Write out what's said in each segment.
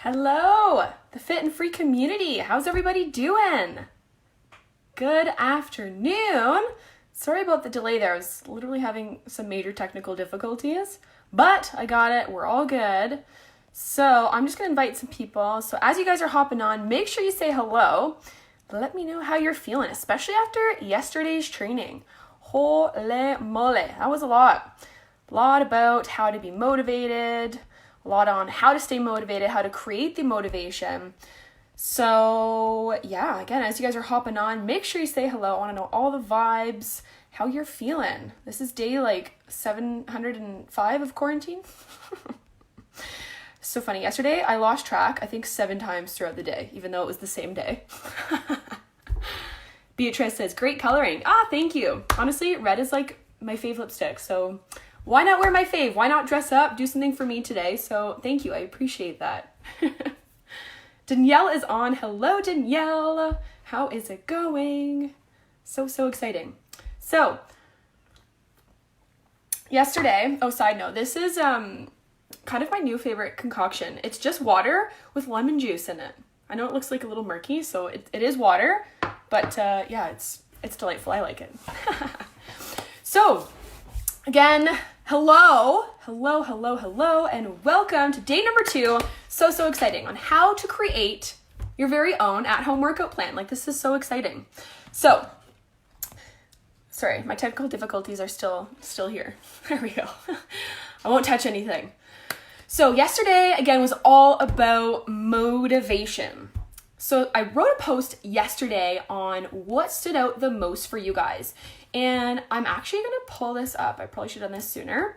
Hello, the Fit and Free community. How's everybody doing? Good afternoon. Sorry about the delay there. I was literally having some major technical difficulties, but I got it. We're all good. So I'm just going to invite some people. So as you guys are hopping on, make sure you say hello. Let me know how you're feeling, especially after yesterday's training. Holy moly, that was a lot. A lot about how to be motivated, a lot on how to stay motivated, how to create the motivation. So yeah, again, as you guys are hopping on, make sure you say hello. I want to know all the vibes, how you're feeling. This is day 705 of quarantine. So funny. Yesterday, I lost track, I think 7 times throughout the day, even though it was the same day. Beatrice says, great coloring. Thank you. Honestly, red is like my fave lipstick. So why not wear my fave? Why not dress up, do something for me today? So thank you. I appreciate that. Danielle is on. Hello, Danielle. How is it going? So exciting. So yesterday, side note, this is kind of my new favorite concoction. It's just water with lemon juice in it. I know it looks like a little murky, so it is water, but yeah, it's delightful. I like it. So again, hello, and welcome to day number 2. So exciting on how to create your very own at-home workout plan. Like, this is so exciting. So, sorry, my technical difficulties are still here. There we go. I won't touch anything. So yesterday, again, was all about motivation. So I wrote a post yesterday on what stood out the most for you guys. And I'm actually going to pull this up. I probably should have done this sooner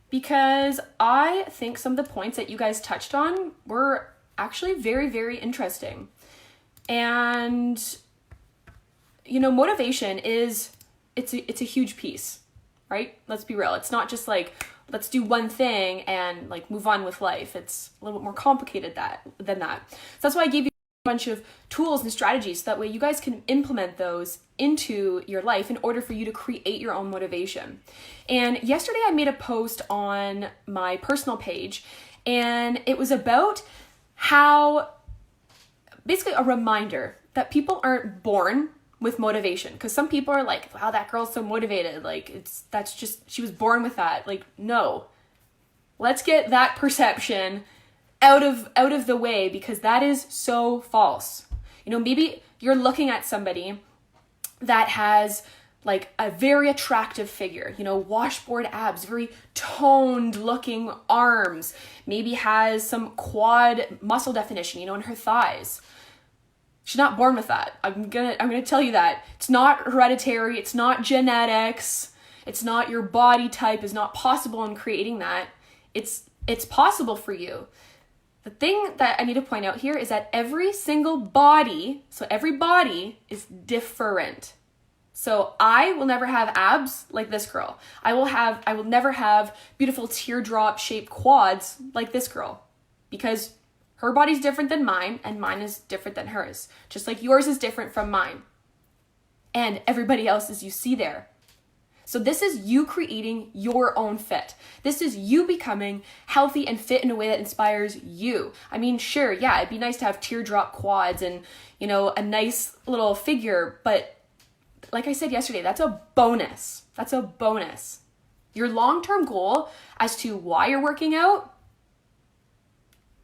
because I think some of the points that you guys touched on were actually very interesting. And, motivation it's a huge piece, right? Let's be real. It's not just like, let's do one thing and move on with life. It's a little bit more complicated than that. So that's why I gave you a bunch of tools and strategies so that way you guys can implement those into your life in order for you to create your own motivation. And yesterday I made a post on my personal page, and it was about how, basically a reminder that people aren't born with motivation, because some people are like, wow, that girl's so motivated, she was born with that. No, let's get that perception out of the way, because that is so false. Maybe you're looking at somebody that has a very attractive figure, washboard abs, very toned looking arms, maybe has some quad muscle definition, in her thighs. She's not born with that. I'm gonna tell you that. It's not hereditary, it's not genetics, it's not your body type, is not possible in creating that. It's possible for you. The thing that I need to point out here is that every single body, so every body is different. So I will never have abs like this girl. I will never have beautiful teardrop shaped quads like this girl, because her body's different than mine, and mine is different than hers. Just like yours is different from mine. And everybody else's you see there. So this is you creating your own fit. This is you becoming healthy and fit in a way that inspires you. I mean, sure, yeah, it'd be nice to have teardrop quads and, a nice little figure, but like I said yesterday, that's a bonus. That's a bonus. Your long-term goal as to why you're working out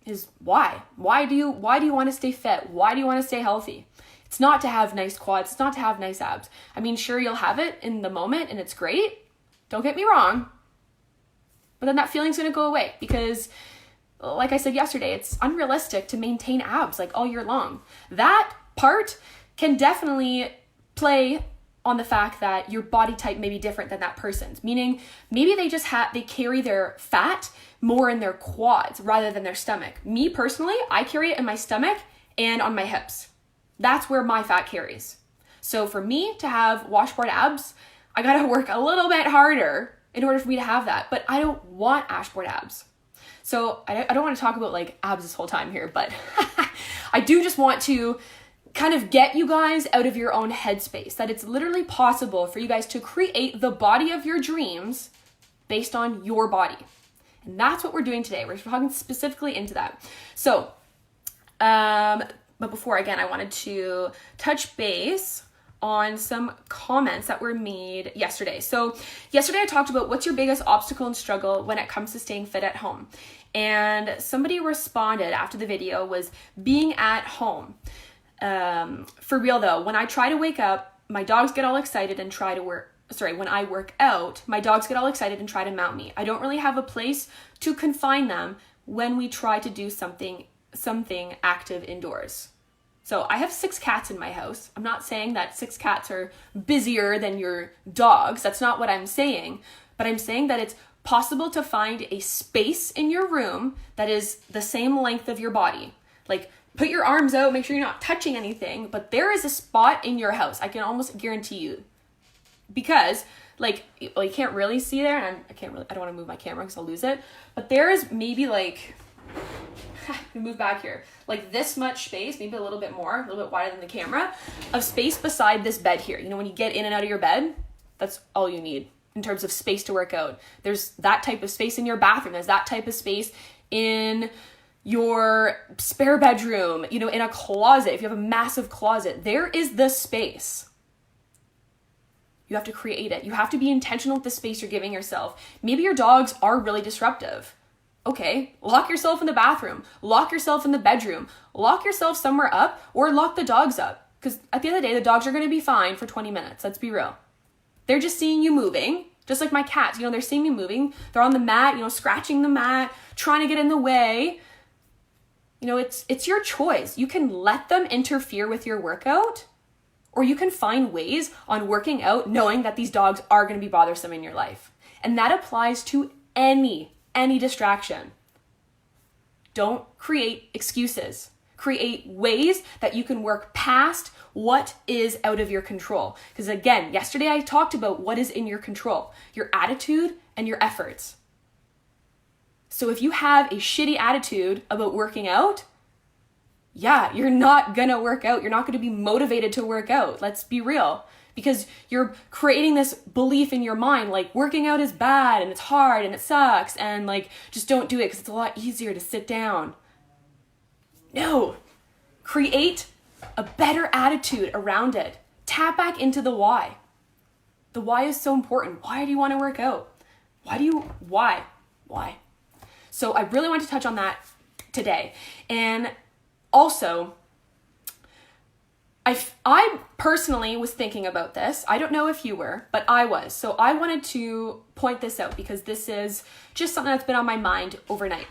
is why. Why do you want to stay fit? Why do you want to stay healthy? It's not to have nice quads. It's not to have nice abs. I mean, sure, you'll have it in the moment and it's great. Don't get me wrong. But then that feeling's going to go away because, like I said yesterday, it's unrealistic to maintain abs all year long. That part can definitely play on the fact that your body type may be different than that person's, meaning maybe they carry their fat more in their quads rather than their stomach. Me personally, I carry it in my stomach and on my hips. That's where my fat carries. So for me to have washboard abs, I gotta work a little bit harder in order for me to have that, but I don't want ashboard abs. So I don't want to talk about abs this whole time here, but I do just want to kind of get you guys out of your own headspace, that it's literally possible for you guys to create the body of your dreams based on your body. And that's what we're doing today. We're talking specifically into that. So But before, again, I wanted to touch base on some comments that were made yesterday. So yesterday I talked about what's your biggest obstacle and struggle when it comes to staying fit at home. And somebody responded after the video was being at home. For real though, when I try to wake up, my dogs get all excited and try to when I work out, my dogs get all excited and try to mount me. I don't really have a place to confine them when we try to do something active indoors. So I have 6 cats in my house. I'm not saying that 6 cats are busier than your dogs. That's not what I'm saying. But I'm saying that it's possible to find a space in your room that is the same length of your body. Like, put your arms out, make sure you're not touching anything, but there is a spot in your house. I can almost guarantee you. Because, like, well, you can't really see there, and I don't want to move my camera because I'll lose it. But there is maybe like, move back here, like this much space, maybe a little bit more, a little bit wider than the camera, of space beside this bed here. You know, when you get in and out of your bed, that's all you need in terms of space to work out. There's that type of space in your bathroom. There's that type of space in your spare bedroom, you know, in a closet. If you have a massive closet, there is the space. You have to create it. You have to be intentional with the space you're giving yourself. Maybe your dogs are really disruptive. Okay, lock yourself in the bathroom, lock yourself in the bedroom, lock yourself somewhere up, or lock the dogs up. Because at the end of the day, the dogs are going to be fine for 20 minutes. Let's be real. They're just seeing you moving, just like my cats. You know, they're seeing me moving. They're on the mat, you know, scratching the mat, trying to get in the way. You know, it's your choice. You can let them interfere with your workout, or you can find ways on working out knowing that these dogs are going to be bothersome in your life. And that applies to any distraction. Don't create excuses. Create ways that you can work past what is out of your control. Because again, yesterday I talked about what is in your control, your attitude and your efforts. So if you have a shitty attitude about working out, yeah, you're not gonna work out. You're not gonna be motivated to work out. Let's be real. Because you're creating this belief in your mind, like working out is bad and it's hard and it sucks and like just don't do it because it's a lot easier to sit down. No, create a better attitude around it. Tap back into the why. The why is so important. Why do you want to work out? Why? So I really want to touch on that today. And also, I personally was thinking about this. I don't know if you were, but I was. So I wanted to point this out because this is just something that's been on my mind overnight.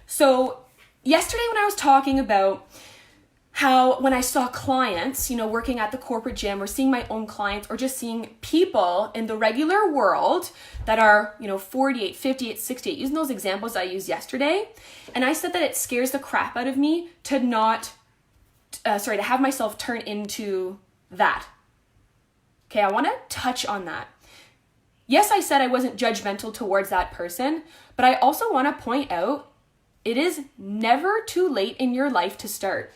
So yesterday when I was talking about how when I saw clients, you know, working at the corporate gym or seeing my own clients or just seeing people in the regular world that are, you know, 48, 58, 68, using those examples I used yesterday. And I said that it scares the crap out of me to to have myself turn into that. Okay, I want to touch on that. Yes, I said I wasn't judgmental towards that person, but I also want to point out it is never too late in your life to start.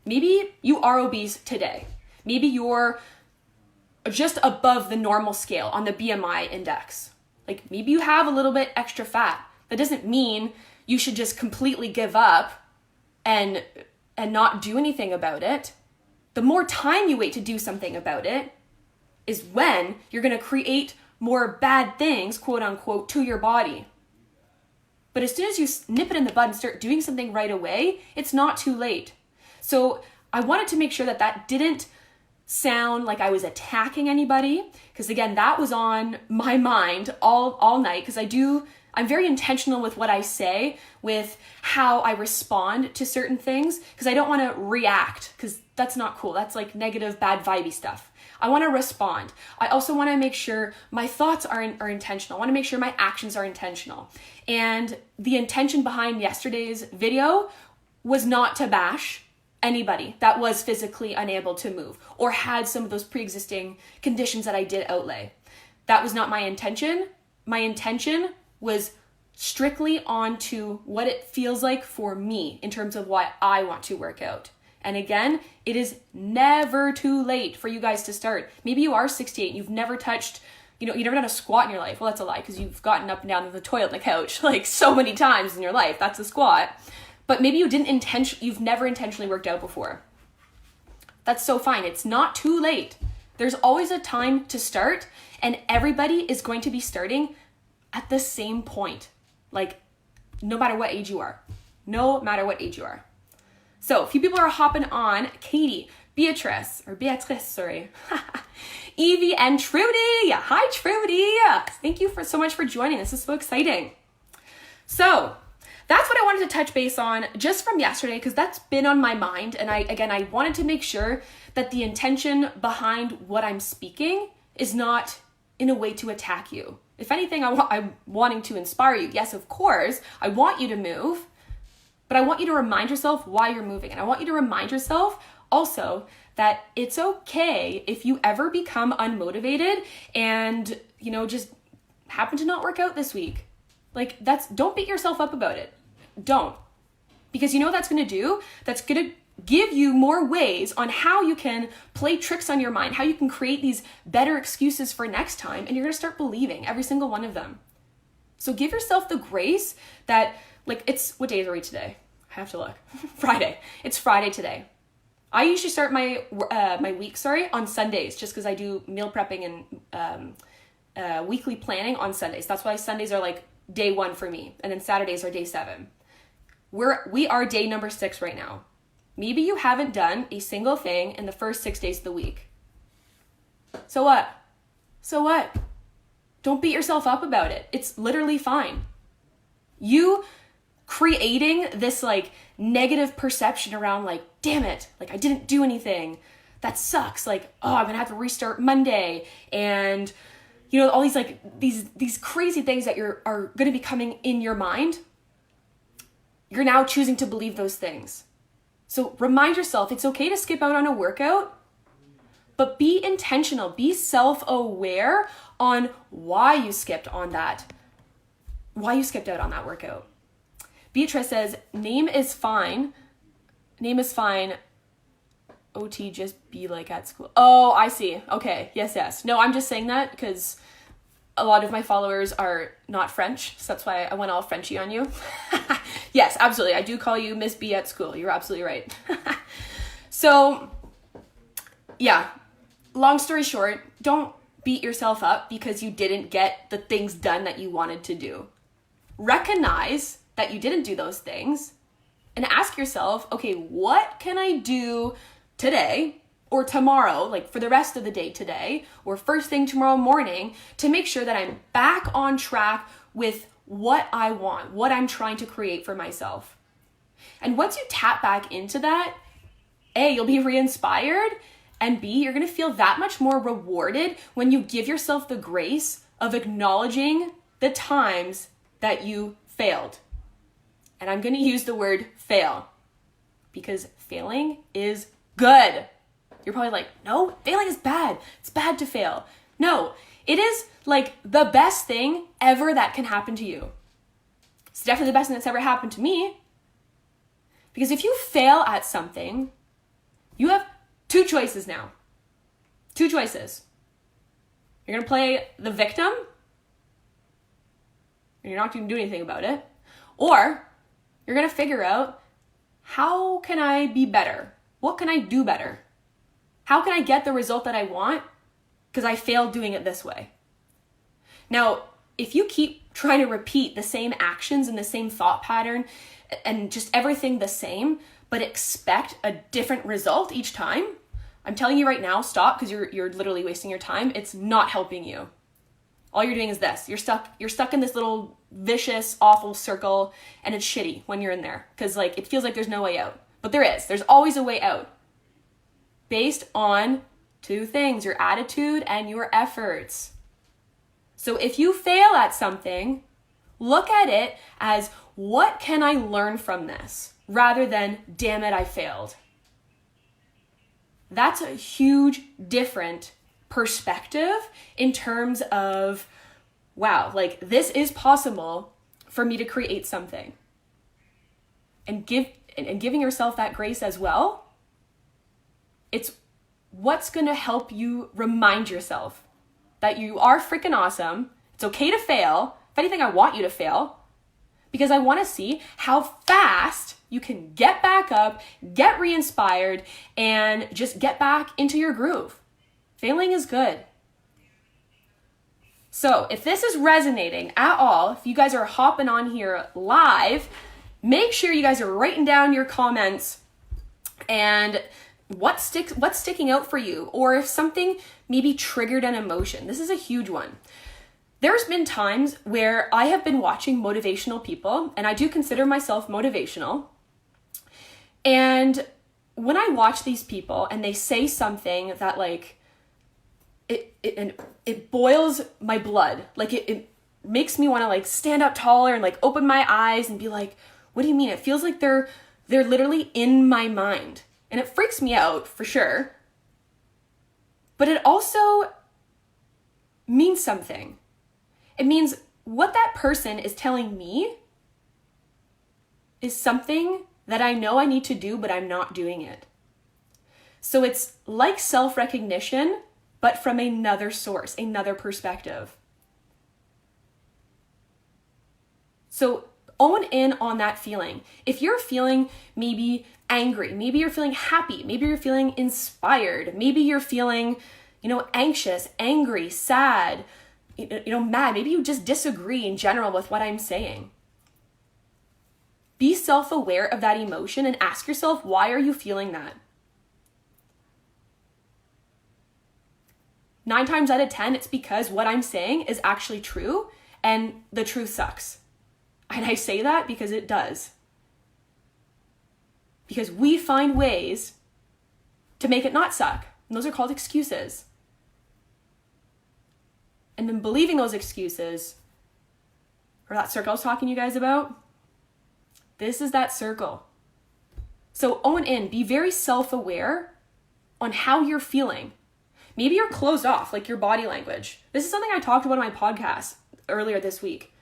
Maybe you are obese today. Maybe you're just above the normal scale on the BMI index. Like maybe you have a little bit extra fat. That doesn't mean you should just completely give up and not do anything about it. The more time you wait to do something about it is when you're going to create more bad things, quote unquote, to your body. But as soon as you nip it in the bud and start doing something right away, it's not too late. So I wanted to make sure that didn't sound like I was attacking anybody, because again, that was on my mind all night, because I'm very intentional with what I say, with how I respond to certain things, because I don't want to react, because that's not cool. That's like negative, bad vibey stuff. I want to respond. I also want to make sure my thoughts are intentional. I want to make sure my actions are intentional. And the intention behind yesterday's video was not to bash anybody that was physically unable to move or had some of those pre-existing conditions that I did outlay. That was not my intention. My intention was strictly onto what it feels like for me in terms of why I want to work out. And again, it is never too late for you guys to start. Maybe you are 68, you've never touched, you've never done a squat in your life. Well, that's a lie, because you've gotten up and down the toilet and the couch like so many times in your life. That's a squat. but maybe you've never intentionally worked out before. That's so fine. It's not too late. There's always a time to start, and everybody is going to be starting at the same point. Like, no matter what age you are. No matter what age you are. So, a few people are hopping on. Katie, Beatrice, sorry. Evie and Trudy. Hi, Trudy. Thank you so much for joining. This is so exciting. So, that's what I wanted to touch base on just from yesterday, because that's been on my mind. And I wanted to make sure that the intention behind what I'm speaking is not in a way to attack you. If anything, I'm wanting to inspire you. Yes, of course, I want you to move, but I want you to remind yourself why you're moving. And I want you to remind yourself also that it's okay if you ever become unmotivated and, just happen to not work out this week. Like, don't beat yourself up about it. Don't. Because you know what that's going to do? That's going to give you more ways on how you can play tricks on your mind, how you can create these better excuses for next time, and you're going to start believing every single one of them. So give yourself the grace that, what day are we today? I have to look. Friday. It's Friday today. I usually start my week, on Sundays, just because I do meal prepping and weekly planning on Sundays. That's why Sundays are like day 1 for me, and then Saturdays are day 7. We are day number 6 right now. Maybe you haven't done a single thing in the first 6 days of the week. So what? Don't beat yourself up about it. It's literally fine. You creating this negative perception around damn it, I didn't do anything. That sucks. I'm going to have to restart Monday. And all these these crazy things that are going to be coming in your mind. You're now choosing to believe those things. So remind yourself, it's okay to skip out on a workout, but be intentional, be self-aware on why you skipped out on that workout. Beatrice says, name is fine. OT, just be like at school. Oh, I see. Okay. Yes. No, I'm just saying that because a lot of my followers are not French. So that's why I went all Frenchy on you. Yes, absolutely. I do call you Miss B at school. You're absolutely right. So, yeah, long story short, don't beat yourself up because you didn't get the things done that you wanted to do. Recognize that you didn't do those things and ask yourself, okay, what can I do today or tomorrow, for the rest of the day today or first thing tomorrow morning to make sure that I'm back on track with what I want, what I'm trying to create for myself. And once you tap back into that, A, you'll be re-inspired, and B, you're going to feel that much more rewarded when you give yourself the grace of acknowledging the times that you failed. And I'm going to use the word fail because failing is good. You're probably like, no, failing is bad. It's bad to fail. No, it is the best thing ever that can happen to you. It's definitely the best thing that's ever happened to me. Because if you fail at something, you have 2 choices now. 2 choices. You're going to play the victim, and you're not going to do anything about it. Or you're going to figure out, how can I be better? What can I do better? How can I get the result that I want? Because I failed doing it this way. Now, if you keep trying to repeat the same actions and the same thought pattern and just everything the same, but expect a different result each time, I'm telling you right now, stop, because you're literally wasting your time. It's not helping you. All you're doing is this. You're stuck in this little vicious, awful circle, and it's shitty when you're in there because it feels like there's no way out. But there is. There's always a way out. Based on 2 things, your attitude and your efforts. So if you fail at something, look at it as, what can I learn from this? Rather than, damn it, I failed. That's a huge different perspective in terms of, wow, this is possible for me to create something. And giving yourself that grace as well. It's what's going to help you remind yourself that you are freaking awesome. It's okay to fail. If anything, I want you to fail because I want to see how fast You can get back up, get re-inspired, and just get back into your groove. Failing is good. So if this is resonating at all, if you guys are hopping on here live, make sure you guys are writing down your comments and what's sticking out for you, or if something maybe triggered an emotion. This is a huge one. There's been times where I have been watching motivational people, and I do consider myself motivational. And when I watch these people and they say something that like, it boils my blood. Like it makes me want to like stand up taller and like open my eyes and be like, what do you mean? It feels like they're literally in my mind. And it freaks me out for sure. But it also means something. It means what that person is telling me is something that I know I need to do, but I'm not doing it. So it's like self-recognition, but from another source, another perspective. So own in on that feeling. If you're feeling maybe angry, maybe you're feeling happy, maybe you're feeling inspired, maybe you're feeling, anxious, angry, sad, mad, maybe you just disagree in general with what I'm saying. Be self-aware of that emotion and ask yourself, why are you feeling that? 9 times out of 10, it's because what I'm saying is actually true and the truth sucks. And I say that because it does. Because we find ways to make it not suck. And those are called excuses. And then believing those excuses, or that circle I was talking to you guys about, this is that circle. So own in, be very self-aware on how you're feeling. Maybe you're closed off, like your body language. This is something I talked about in my podcast earlier this week.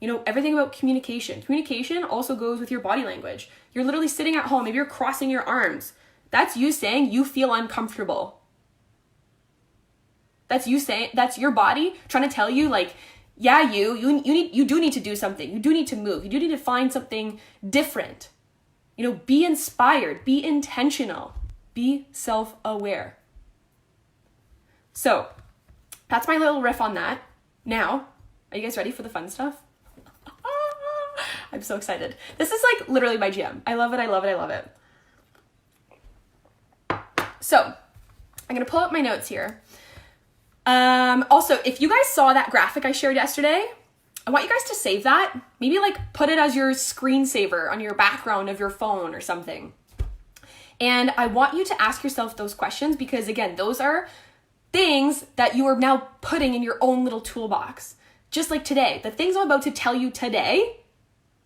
Everything about communication. Communication also goes with your body language. You're literally sitting at home, maybe you're crossing your arms. That's you saying you feel uncomfortable. That's you saying, that's your body trying to tell you like, yeah, you do need to do something. You do need to move. You do need to find something different. Be inspired, be intentional, be self-aware. So that's my little riff on that. Now, are you guys ready for the fun stuff? I'm so excited. This is like literally my jam. I love it. I love it. I love it. So I'm going to pull up my notes here. Also, if you guys saw that graphic I shared yesterday, I want you guys to save that. Maybe like put it as your screensaver on your background of your phone or something. And I want you to ask yourself those questions because again, those are things that you are now putting in your own little toolbox. Just like today, the things I'm about to tell you today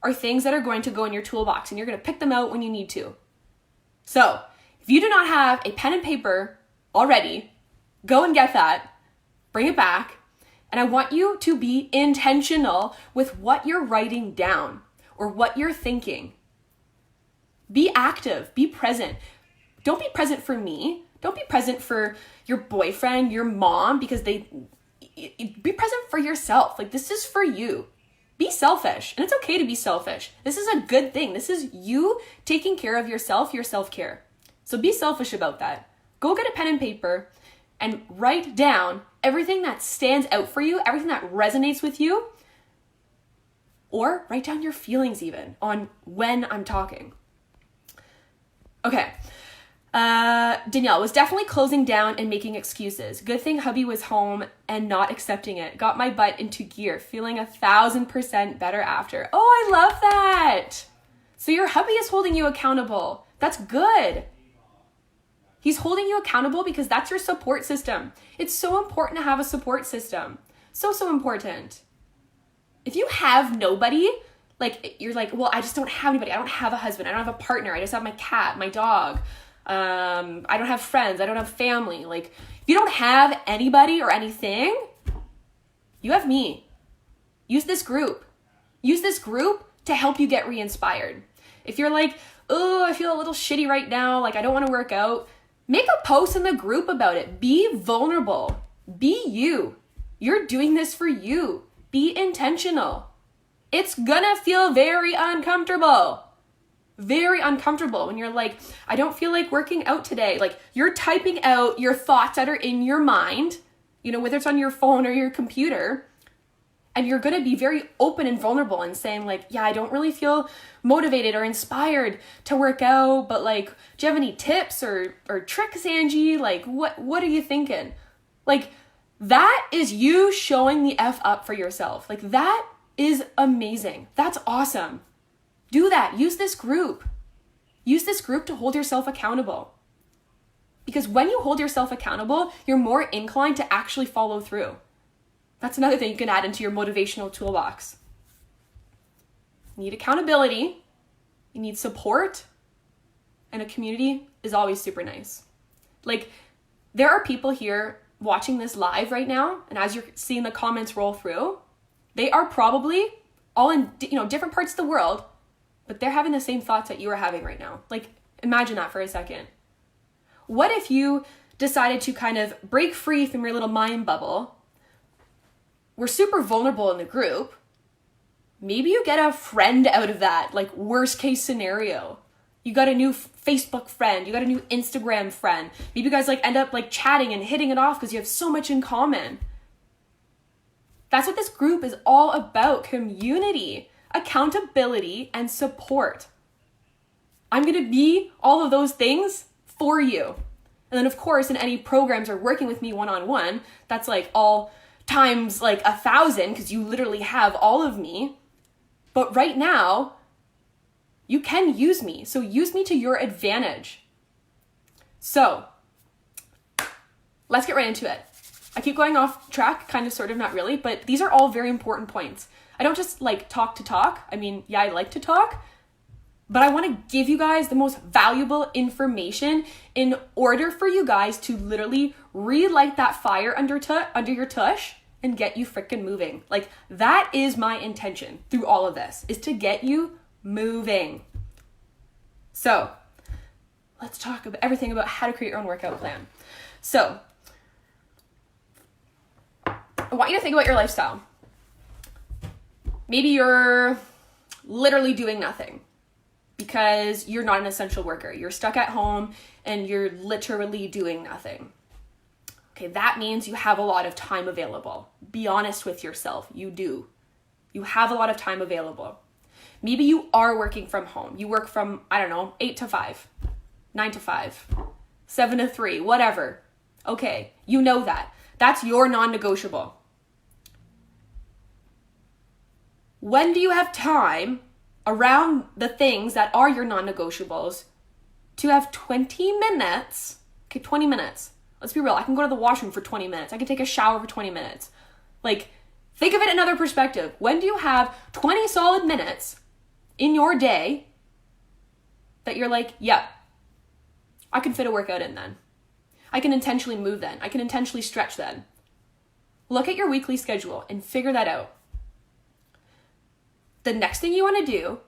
are things that are going to go in your toolbox and you're going to pick them out when you need to. So if you do not have a pen and paper already, go and get that. Bring it back. And I want you to be intentional with what you're writing down or what you're thinking. Be active, be present. Don't be present for me. Don't be present for your boyfriend, your mom, because be present for yourself. Like this is for you. Be selfish. And it's okay to be selfish. This is a good thing. This is you taking care of yourself, your self-care. So be selfish about that. Go get a pen and paper and write down everything that stands out for you, everything that resonates with you, or write down your feelings even on when I'm talking. Okay. Danielle was definitely closing down and making excuses. Good thing hubby was home and not accepting it. Got my butt into gear, feeling 1,000% better after. Oh, I love that. So your hubby is holding you accountable. That's good. He's holding you accountable because that's your support system. It's so important to have a support system. So important. If you have nobody, like you're like, well, I just don't have anybody. I don't have a husband. I don't have a partner. I just have my cat, my dog. I don't have friends. I don't have family. Like if you don't have anybody or anything, you have me. Use this group. Use this group to help you get re-inspired. If you're like, oh, I feel a little shitty right now. Like I don't want to work out. Make a post in the group about it. Be vulnerable. Be you. You're doing this for you. Be intentional. It's gonna feel very uncomfortable. very uncomfortable when you're like, I don't feel like working out today. Like you're typing out your thoughts that are in your mind, you know, whether it's on your phone or your computer, and you're going to be very open and vulnerable and saying like, yeah, I don't really feel motivated or inspired to work out, but like, do you have any tips or tricks, Angie? Like, what are you thinking? Like, that is you showing the F up for yourself. Like, that is amazing. That's awesome. Do that. Use this group. Use this group to hold yourself accountable. Because when you hold yourself accountable, you're more inclined to actually follow through. That's another thing you can add into your motivational toolbox. You need accountability, you need support, and a community is always super nice. Like, there are people here watching this live right now, and as you're seeing the comments roll through, they are probably all in, you know, different parts of the world, but they're having the same thoughts that you are having right now. Like, imagine that for a second. What if you decided to kind of break free from your little mind bubble? We're super vulnerable in the group. Maybe you get a friend out of that, like worst case scenario. You got a new Facebook friend, you got a new Instagram friend. Maybe you guys like end up like chatting and hitting it off because you have so much in common. That's what this group is all about: community, accountability, and support. I'm going to be all of those things for you. And then of course, in any programs or working with me one-on-one, that's like all times like 1,000, because you literally have all of me. But right now, you can use me. So use me to your advantage. So let's get right into it. I keep going off track, kind of, sort of, not really, but these are all very important points. I don't just like talk to talk. I mean, yeah, I like to talk, but I want to give you guys the most valuable information in order for you guys to literally relight that fire under your tush and get you freaking moving. Like, that is my intention through all of this, is to get you moving. So let's talk about everything about how to create your own workout plan. So I want you to think about your lifestyle. Maybe you're literally doing nothing because you're not an essential worker. You're stuck at home and you're literally doing nothing. Okay, that means you have a lot of time available. Be honest with yourself. You do. You have a lot of time available. Maybe you are working from home. You work from, 8 to 5, 9 to 5, 7 to 3, whatever. Okay, you know that. That's your non-negotiable. When do you have time around the things that are your non-negotiables to have 20 minutes? Okay, 20 minutes. Let's be real. I can go to the washroom for 20 minutes. I can take a shower for 20 minutes. Like, think of it another perspective. When do you have 20 solid minutes in your day that you're like, yep, I can fit a workout in then. I can intentionally move then. I can intentionally stretch then. Look at your weekly schedule and figure that out. The next thing you want to do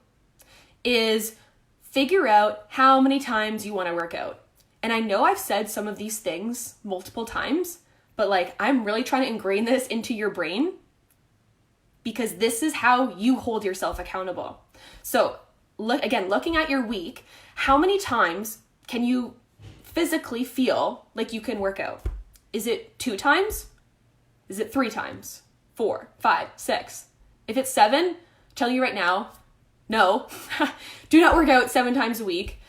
is figure out how many times you want to work out. And I know I've said some of these things multiple times, but like, I'm really trying to ingrain this into your brain because this is how you hold yourself accountable. So looking at your week, how many times can you physically feel like you can work out? Is it 2 times? Is it 3 times? 4, 5, 6? If it's 7, tell you right now, no, do not work out 7 times a week.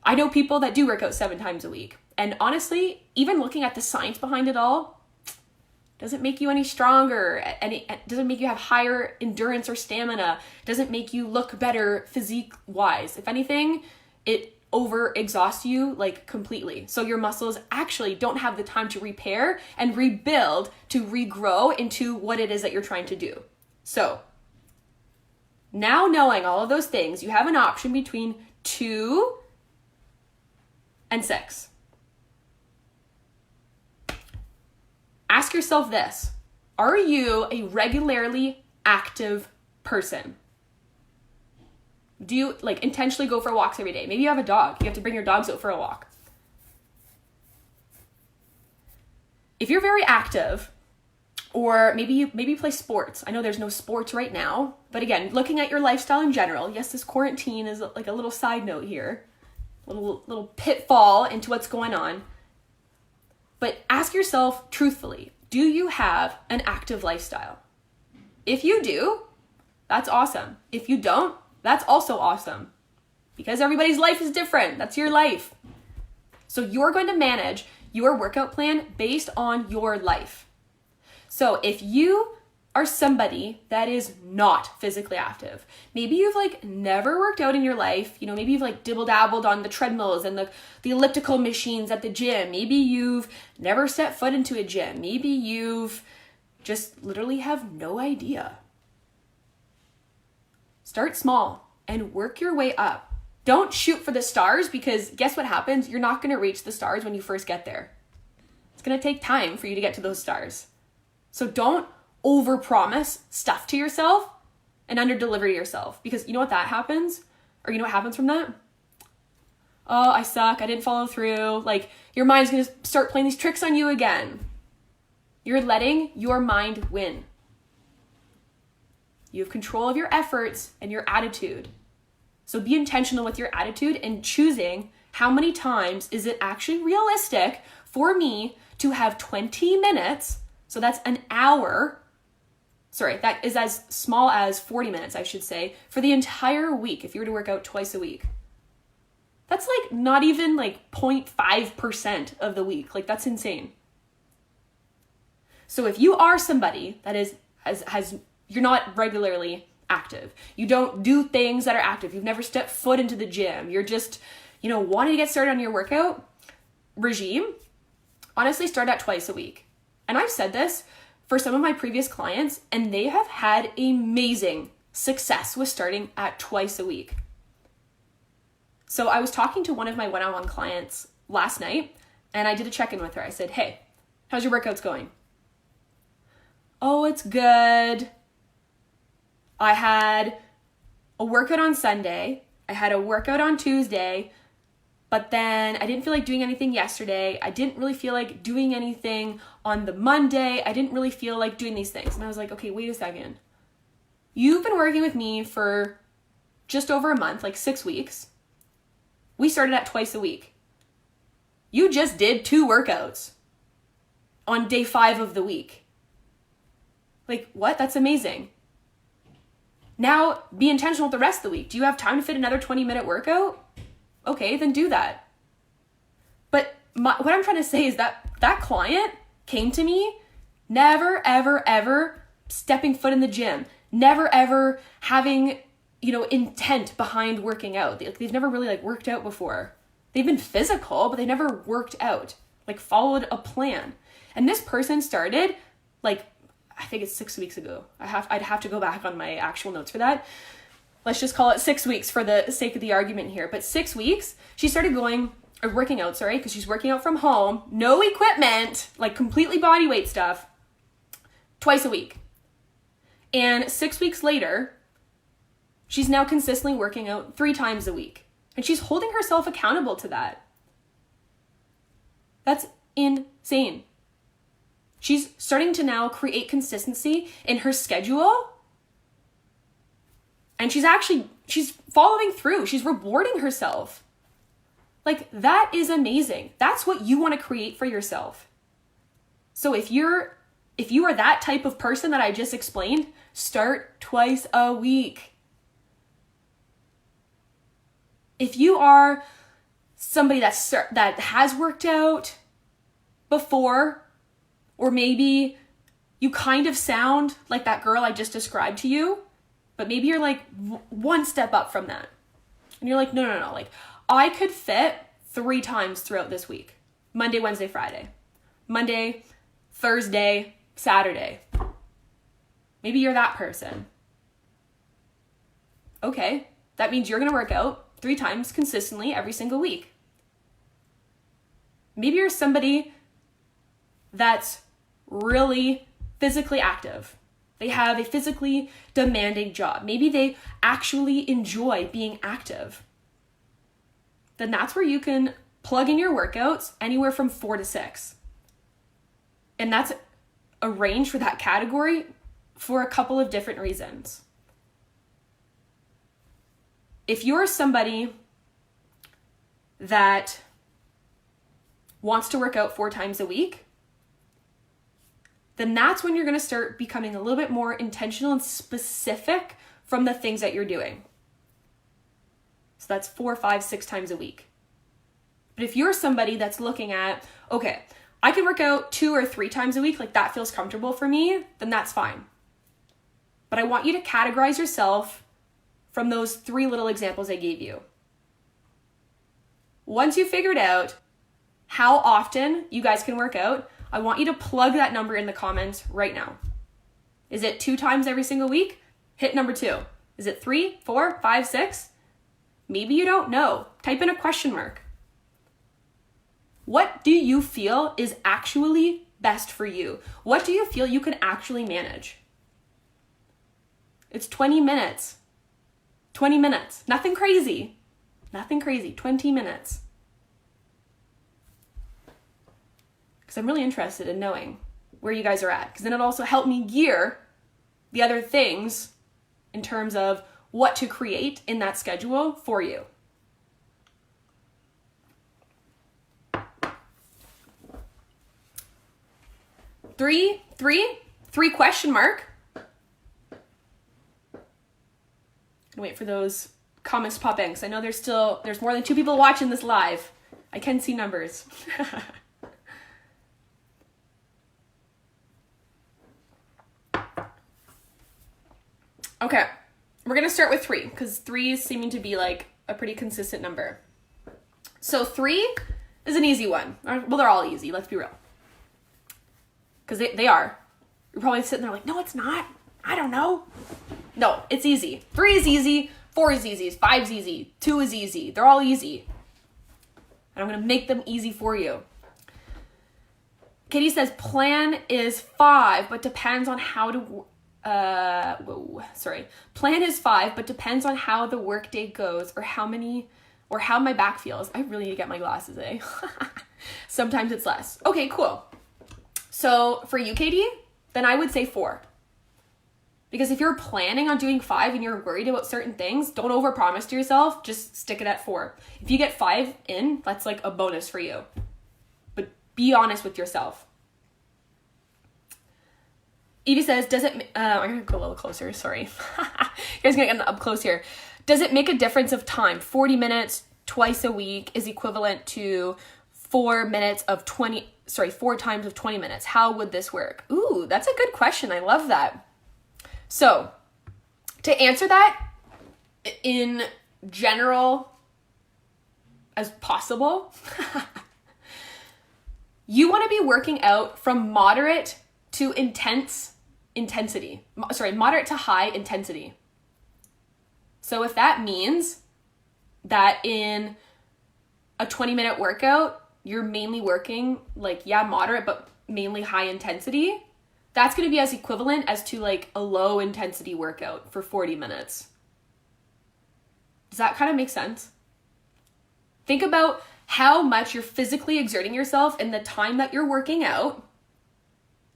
I know people that do work out 7 times a week. And honestly, even looking at the science behind it all, doesn't make you any stronger, and it doesn't make you have higher endurance or stamina, doesn't make you look better physique-wise. If anything, it over-exhausts you like completely. So your muscles actually don't have the time to repair and rebuild to regrow into what it is that you're trying to do. So now knowing all of those things, you have an option between 2 and 6. Ask yourself this: are you a regularly active person? Do you like intentionally go for walks every day? Maybe you have a dog. You have to bring your dogs out for a walk. If you're very active, Or maybe you play sports. I know there's no sports right now, but again, looking at your lifestyle in general, yes, this quarantine is like a little side note here, little pitfall into what's going on. But ask yourself truthfully, do you have an active lifestyle? If you do, that's awesome. If you don't, that's also awesome. Because everybody's life is different. That's your life. So you're going to manage your workout plan based on your life. So if you are somebody that is not physically active, maybe you've like never worked out in your life, maybe you've like dibble dabbled on the treadmills and the elliptical machines at the gym. Maybe you've never set foot into a gym. Maybe you've just literally have no idea. Start small and work your way up. Don't shoot for the stars, because guess what happens? You're not going to reach the stars when you first get there. It's going to take time for you to get to those stars. So don't overpromise stuff to yourself and underdeliver to yourself, because you know what that happens? Or you know what happens from that? Oh, I suck. I didn't follow through. Like, your mind's going to start playing these tricks on you again. You're letting your mind win. You have control of your efforts and your attitude. So be intentional with your attitude and choosing how many times is it actually realistic for me to have 20 minutes. So that's an hour. Sorry, that is as small as 40 minutes, I should say, for the entire week if you were to work out twice a week. That's like not even like 0.5% of the week. Like, that's insane. So if you are somebody that you're not regularly active, you don't do things that are active, you've never stepped foot into the gym, you're just, wanting to get started on your workout regime, honestly, start at twice a week. And I've said this for some of my previous clients, and they have had amazing success with starting at twice a week. So I was talking to one of my one-on-one clients last night, and I did a check-in with her. I said, hey, how's your workouts going? Oh, it's good. I had a workout on Sunday. I had a workout on Tuesday, but then I didn't feel like doing anything yesterday. I didn't really feel like doing anything on the Monday. I didn't really feel like doing these things. And I was like, okay, wait a second. You've been working with me for just over a month, like 6 weeks. We started at twice a week. You just did 2 workouts on day 5 of the week. Like, what? That's amazing. Now, be intentional with the rest of the week. Do you have time to fit another 20-minute workout? Okay, then do that. But what I'm trying to say is that client came to me never, ever, ever stepping foot in the gym. Never, ever having, intent behind working out. They've never really worked out before. They've been physical, but they never worked out, followed a plan. And this person started I think it's 6 weeks ago. I'd have to go back on my actual notes for that. Let's just call it 6 weeks for the sake of the argument here. But 6 weeks, she started working out, because she's working out from home, no equipment, completely body weight stuff, twice a week. And 6 weeks later, she's now consistently working out 3 times a week. And she's holding herself accountable to that. That's insane. She's starting to now create consistency in her schedule. And she's following through. She's rewarding herself. That is amazing. That's what you want to create for yourself. So if you are that type of person that I just explained, start twice a week. If you are somebody that has worked out before, or maybe you kind of sound like that girl I just described to you, but maybe you're one step up from that. And you're like, no. I could fit 3 times throughout this week. Monday, Wednesday, Friday. Monday, Thursday, Saturday. Maybe you're that person. Okay, that means you're going to work out 3 times consistently every single week. Maybe you're somebody that's really physically active. They have a physically demanding job. Maybe they actually enjoy being active. Then that's where you can plug in your workouts anywhere from 4 to 6. And that's a range for that category for a couple of different reasons. If you're somebody that wants to work out 4 times a week, then that's when you're going to start becoming a little bit more intentional and specific from the things that you're doing. So that's 4, 5, 6 times a week. But if you're somebody that's looking at, okay, I can work out 2 or 3 times a week, like that feels comfortable for me, then that's fine. But I want you to categorize yourself from those 3 little examples I gave you. Once you figured out how often you guys can work out, I want you to plug that number in the comments right now. Is it 2 times every single week? Hit number 2. Is it 3, 4, 5, 6? Maybe you don't know. Type in a question mark. What do you feel is actually best for you? What do you feel you can actually manage? It's 20 minutes. 20 minutes. Nothing crazy. Nothing crazy. 20 minutes. Because I'm really interested in knowing where you guys are at. Because then it'll also help me gear the other things in terms of what to create in that schedule for you. Three question mark. Gonna wait for those comments to pop in because I know there's more than 2 people watching this live. I can see numbers. Okay, we're gonna start with 3 because 3 is seeming to be like a pretty consistent number. So 3 is an easy one. Well, they're all easy, let's be real. Because they are. You're probably sitting there like, no, it's not. I don't know. No, it's easy. 3 is easy, 4 is easy, 5 is easy, 2 is easy. They're all easy. And I'm gonna make them easy for you. Katie says plan is 5, but depends on how to Plan is 5, but depends on how the workday goes or how my back feels. I really need to get my glasses, eh? Sometimes it's less. Okay, cool. So for you, Katie, then I would say 4. Because if you're planning on doing 5 and you're worried about certain things, don't overpromise to yourself. Just stick it at 4. If you get 5 in, that's like a bonus for you. But be honest with yourself. Evie says, I'm going to go a little closer, sorry. You guys are going to get up close here. Does it make a difference of time? 40 minutes twice a week is equivalent to 4 times of 20 minutes. How would this work? Ooh, that's a good question. I love that. So, to answer that in general as possible, you want to be working out from moderate to moderate to high intensity. So if that means that in a 20-minute workout, you're mainly working moderate, but mainly high intensity, that's going to be as equivalent as to like a low intensity workout for 40 minutes. Does that kind of make sense? Think about how much you're physically exerting yourself in the time that you're working out,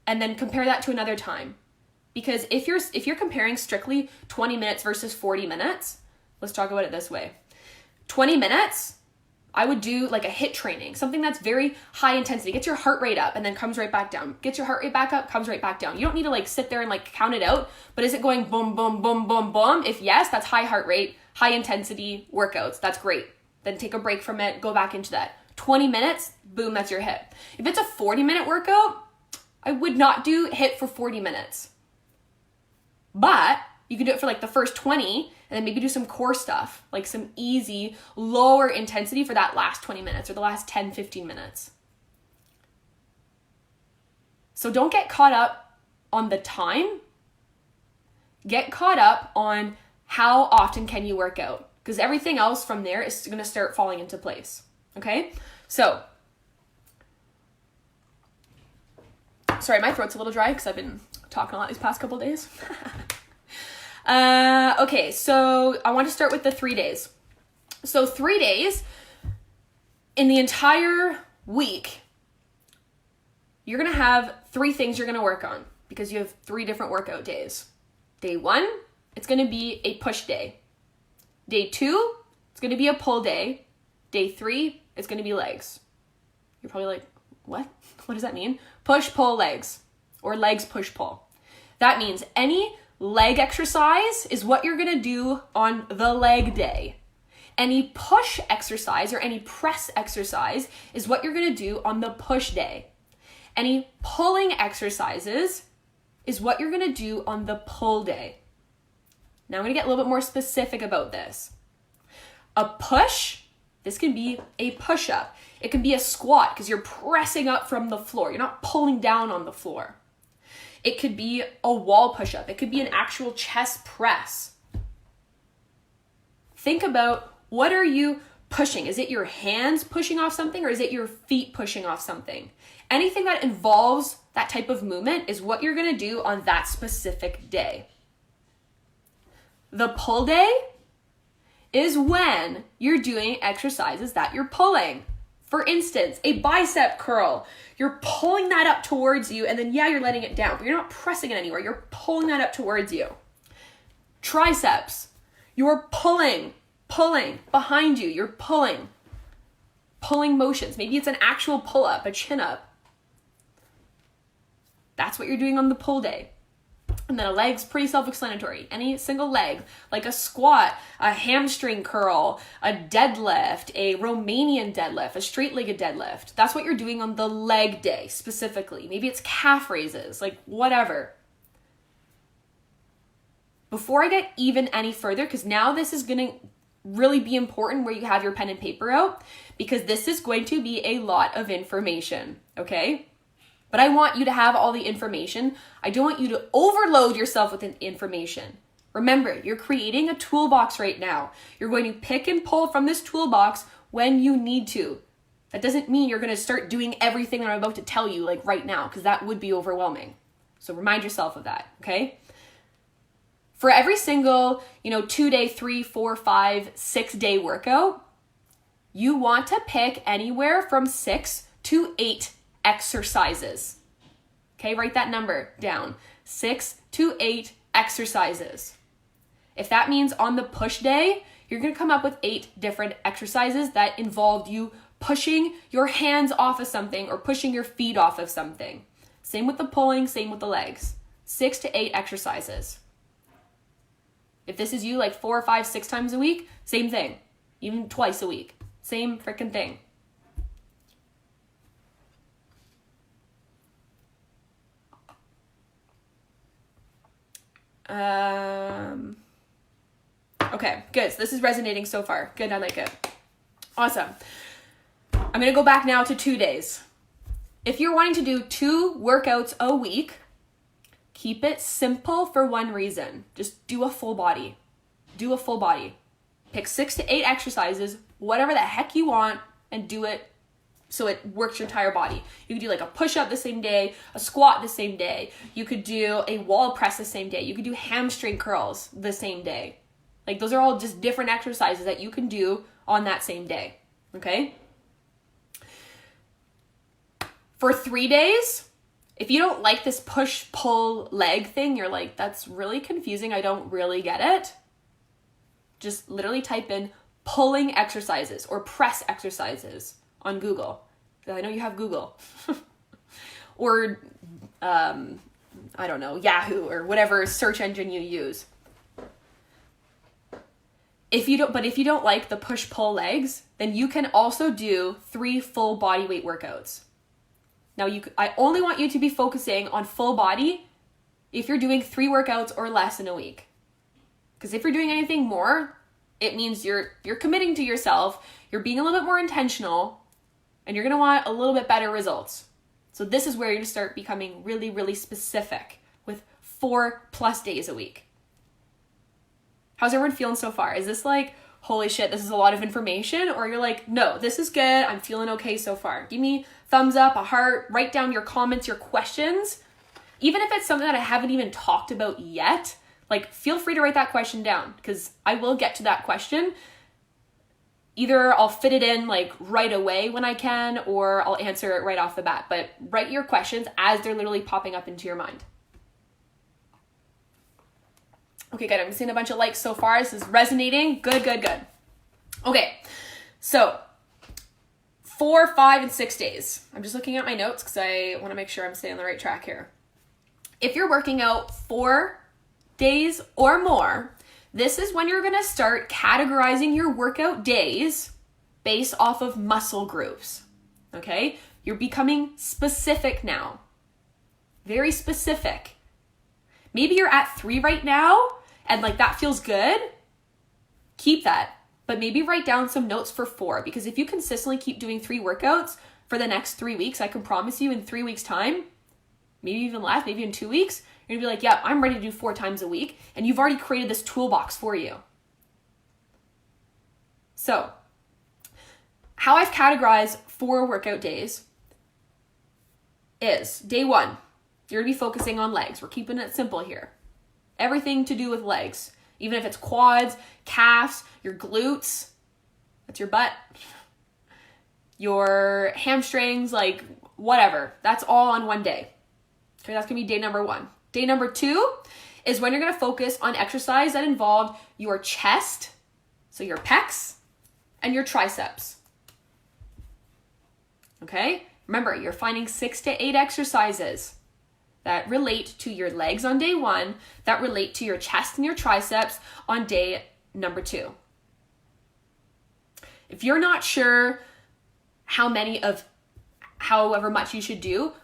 and then compare that to another time. Because if you're comparing strictly 20 minutes versus 40 minutes, let's talk about it this way. 20 minutes, I would do like a HIIT training, something that's very high intensity. Gets your heart rate up and then comes right back down. Gets your heart rate back up, comes right back down. You don't need to like sit there and like count it out, but is it going boom, boom, boom, boom, boom? If yes, that's high heart rate, high intensity workouts. That's great. Then take a break from it, go back into that. 20 minutes, boom, that's your HIIT. If it's a 40-minute workout, I would not do HIIT for 40 minutes. But you can do it for like the first 20 and then maybe do some core stuff, like some easy, lower intensity for that last 20 minutes or the last 10, 15 minutes. So don't get caught up on the time. Get caught up on how often can you work out, because everything else from there is going to start falling into place. Okay? So, sorry, my throat's a little dry because I've been talking a lot these past couple days. Okay, so I want to start with the 3 days. So 3 days in the entire week, you're going to have 3 things you're going to work on because you have 3 different workout days. Day 1, it's going to be a push day. Day 2, it's going to be a pull day. Day 3, it's going to be legs. You're probably like, what? What does that mean? Push, pull, legs, or legs, push, pull. That means any leg exercise is what you're going to do on the leg day. Any push exercise or any press exercise is what you're going to do on the push day. Any pulling exercises is what you're going to do on the pull day. Now I'm going to get a little bit more specific about this. A push, this can be a push-up. It can be a squat because you're pressing up from the floor. You're not pulling down on the floor. It could be a wall push-up. It could be an actual chest press. Think about, what are you pushing? Is it your hands pushing off something or is it your feet pushing off something? Anything that involves that type of movement is what you're going to do on that specific day. The pull day is when you're doing exercises that you're pulling. For instance, a bicep curl. You're pulling that up towards you and then you're letting it down, but you're not pressing it anywhere. You're pulling that up towards you. Triceps. You're pulling behind you. You're pulling motions. Maybe it's an actual pull-up, a chin-up. That's what you're doing on the pull day. And then a leg's pretty self-explanatory. Any single leg, like a squat, a hamstring curl, a deadlift, a Romanian deadlift, a straight-legged deadlift. That's what you're doing on the leg day specifically. Maybe it's calf raises, like whatever. Before I get even any further, because now this is going to really be important where you have your pen and paper out, because this is going to be a lot of information, okay? But I want you to have all the information. I don't want you to overload yourself with information. Remember, you're creating a toolbox right now. You're going to pick and pull from this toolbox when you need to. That doesn't mean you're going to start doing everything that I'm about to tell you like right now, because that would be overwhelming. So remind yourself of that, okay? For every single, 2-day, 3, 4, 5, 6-day workout, you want to pick anywhere from 6 to 8 exercises. Okay, write that number down. 6 to 8 exercises. If that means on the push day, you're going to come up with 8 different exercises that involved you pushing your hands off of something or pushing your feet off of something. Same with the pulling, same with the legs. 6 to 8 exercises. If this is you like 4 or 5, 6 times a week, same thing. Even twice a week. Same freaking thing. Okay, good. So this is resonating so far. Good, I like it. Awesome. I'm going to go back now to 2 days. If you're wanting to do 2 workouts a week, keep it simple for one reason. Just do a full body. Do a full body. Pick 6 to 8 exercises, whatever the heck you want, and do it so it works your entire body. You could do like a push-up the same day, a squat the same day. You could do a wall press the same day. You could do hamstring curls the same day. Like those are all just different exercises that you can do on that same day, okay? For 3 days, if you don't like this push-pull leg thing, you're like, that's really confusing, I don't really get it. Just literally type in pulling exercises or press exercises on Google. I know you have Google. Or, I don't know, Yahoo or whatever search engine you use. If you don't like the push-pull legs, then you can also do 3 full body weight workouts. Now, I only want you to be focusing on full body if you're doing 3 workouts or less in a week. Because if you're doing anything more, it means you're committing to yourself, you're being a little bit more intentional, and you're going to want a little bit better results. So this is where you're going to start becoming really, really specific with 4+ days a week. How's everyone feeling so far? Is this like, holy shit, this is a lot of information? Or you're like, no, this is good. I'm feeling okay so far. Give me thumbs up, a heart, write down your comments, your questions. Even if it's something that I haven't even talked about yet, like feel free to write that question down because I will get to that question. either I'll fit it in like right away when I can, or I'll answer it right off the bat. But write your questions as they're literally popping up into your mind. Okay, good. I'm seeing a bunch of likes so far. This is resonating. Good, good, good. Okay, so 4, 5, and 6 days. I'm just looking at my notes because I want to make sure I'm staying on the right track here. If you're working out 4 days or more, this is when you're going to start categorizing your workout days based off of muscle groups. Okay? You're becoming specific now. Very specific. Maybe you're at 3 right now and like that feels good. Keep that. But maybe write down some notes for 4, because if you consistently keep doing 3 workouts for the next 3 weeks, I can promise you in 3 weeks time, maybe even less, maybe in 2 weeks, you're gonna be like, yeah, I'm ready to do 4 times a week. And you've already created this toolbox for you. So how I've categorized 4 workout days is day 1, you're gonna be focusing on legs. We're keeping it simple here. Everything to do with legs. Even if it's quads, calves, your glutes, that's your butt, your hamstrings, like whatever. That's all on one day. Okay, that's gonna be day number 1. Day number 2 is when you're gonna focus on exercise that involve your chest, so your pecs, and your triceps. Okay, remember, you're finding 6 to 8 exercises that relate to your legs on day 1, that relate to your chest and your triceps on day number 2. If you're not sure however much you should do,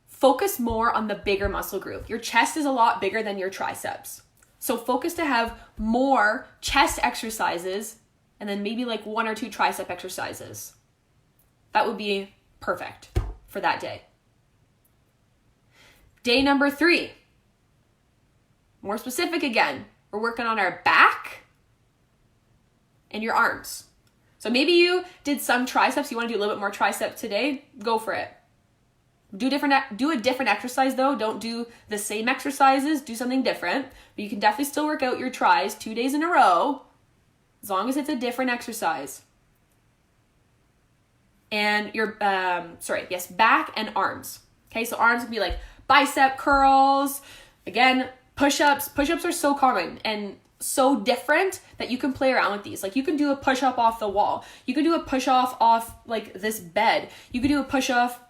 focus more on the bigger muscle group. Your chest is a lot bigger than your triceps. So focus to have more chest exercises and then maybe like 1 or 2 tricep exercises. That would be perfect for that day. Day number 3, more specific again. We're working on our back and your arms. So maybe you did some triceps, you want to do a little bit more tricep today, go for it. Do a different exercise though. Don't do the same exercises, do something different. But you can definitely still work out your tris 2 days in a row, as long as it's a different exercise. And your, back and arms. Okay, so arms would be like bicep curls, again, push-ups. Push-ups are so common and so different that you can play around with these. Like you can do a push-up off the wall. You can do a push-off off like this bed. You can do a push-up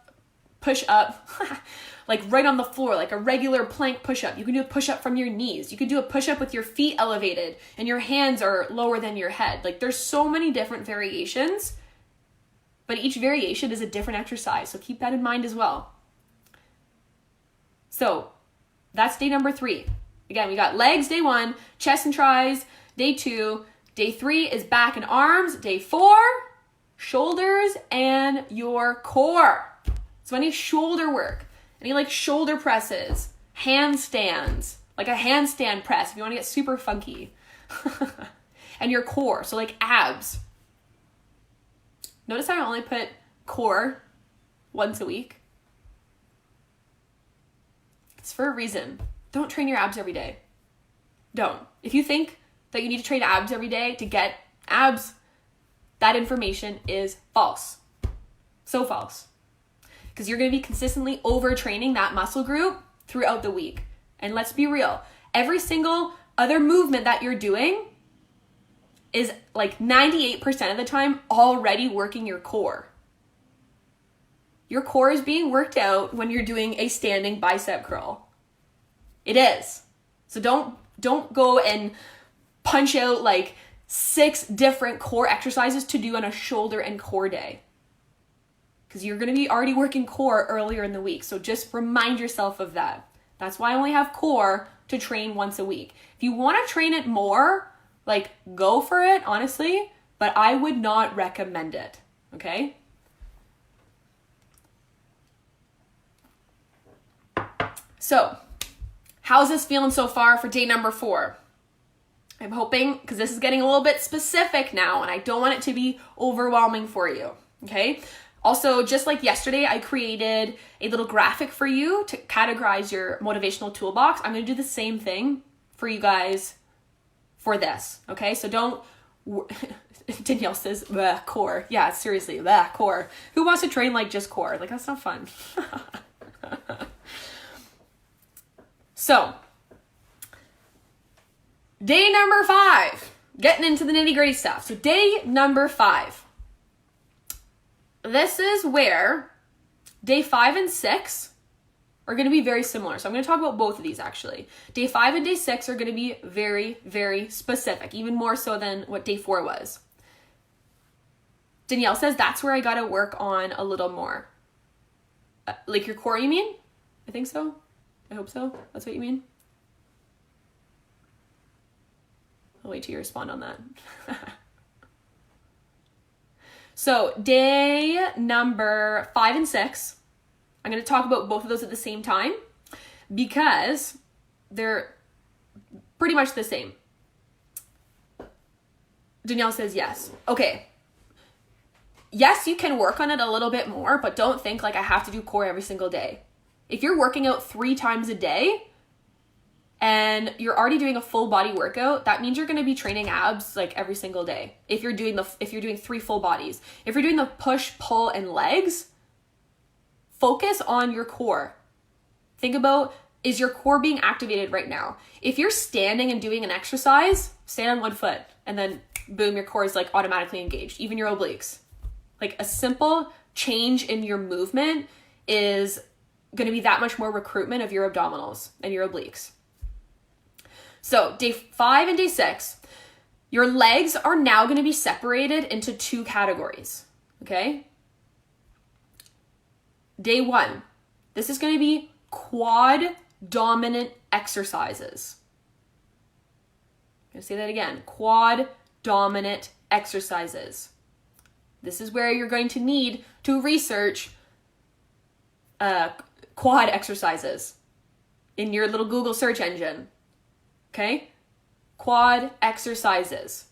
like right on the floor, like a regular plank push-up. You can do a push-up from your knees. You can do a push-up with your feet elevated and your hands are lower than your head. Like there's so many different variations, but each variation is a different exercise. So keep that in mind as well. So that's day number 3. Again, we got legs, day 1, chest and tris, day 2, day 3 is back and arms, day 4, shoulders and your core. So any shoulder work, any like shoulder presses, handstands, like a handstand press if you want to get super funky. And your core, so like abs. Notice how I only put core once a week. It's for a reason. Don't train your abs every day. Don't. If you think that you need to train abs every day to get abs, that information is false. So false. Because you're going to be consistently overtraining that muscle group throughout the week. And let's be real. Every single other movement that you're doing is like 98% of the time already working your core. Your core is being worked out when you're doing a standing bicep curl. It is. So don't go and punch out like 6 different core exercises to do on a shoulder and core day. Because you're going to be already working core earlier in the week. So just remind yourself of that. That's why I only have core to train once a week. If you want to train it more, like go for it, honestly, but I would not recommend it. Okay? So, how's this feeling so far for day number 4? I'm hoping, because this is getting a little bit specific now, and I don't want it to be overwhelming for you, okay? Also, just like yesterday, I created a little graphic for you to categorize your motivational toolbox. I'm going to do the same thing for you guys for this, okay? So Danielle says, bleh, core. Yeah, seriously, bleh, core. Who wants to train like just core? Like, that's not fun. So, day number 5, getting into the nitty gritty stuff. So day number 5, this is where day 5 and 6 are going to be very similar. So I'm going to talk about both of these actually. Day 5 and day 6 are going to be very, very specific, even more so than what day 4 was. Danielle says that's where I got to work on a little more. Like your core, you mean? I think so. I hope so. That's what you mean? I'll wait till you respond on that. So day number 5 and 6, I'm going to talk about both of those at the same time because they're pretty much the same. Danielle says yes. Okay. Yes, you can work on it a little bit more, but don't think like I have to do core every single day. If you're working out 3 times a day and you're already doing a full body workout, that means you're going to be training abs like every single day. If you're doing 3 full bodies, if you're doing the push, pull, and legs, focus on your core. Think about, is your core being activated right now? If you're standing and doing an exercise, stand on one foot and then boom, your core is like automatically engaged, even your obliques. Like a simple change in your movement is going to be that much more recruitment of your abdominals and your obliques. So day 5 and day 6, your legs are now going to be separated into 2 categories. Okay. Day 1, this is going to be quad dominant exercises. I'm going to say that again, quad dominant exercises. This is where you're going to need to research quad exercises in your little Google search engine. Okay? Quad exercises.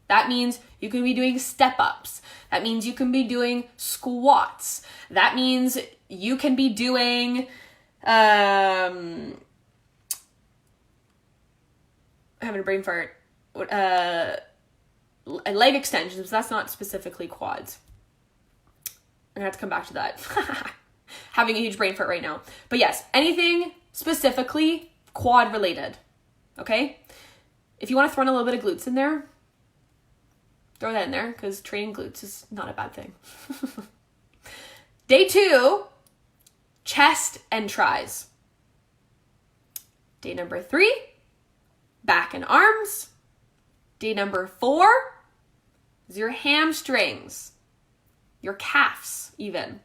That means you can be doing step-ups. That means you can be doing squats. That means you can be doing I'm having a brain fart. Leg extensions. That's not specifically quads. I'm gonna have to come back to that. Having a huge brain fart right now. But yes, anything specifically quad related. Okay? If you want to throw in a little bit of glutes in there, throw that in there because training glutes is not a bad thing. Day 2, chest and tris. Day number 3, back and arms. Day number 4 is your hamstrings, your calves even.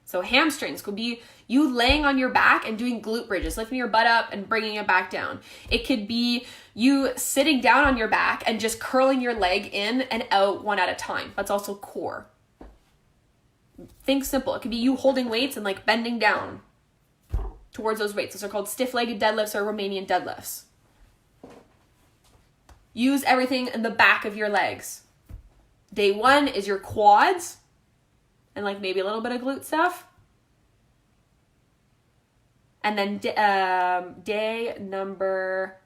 So hamstrings could be you laying on your back and doing glute bridges, lifting your butt up and bringing it back down. It could be you sitting down on your back and just curling your leg in and out one at a time. That's also core. Think simple. It could be you holding weights and like bending down towards those weights. Those are called stiff-legged deadlifts or Romanian deadlifts. Use everything in the back of your legs. Day 1 is your quads and like maybe a little bit of glute stuff. And then day number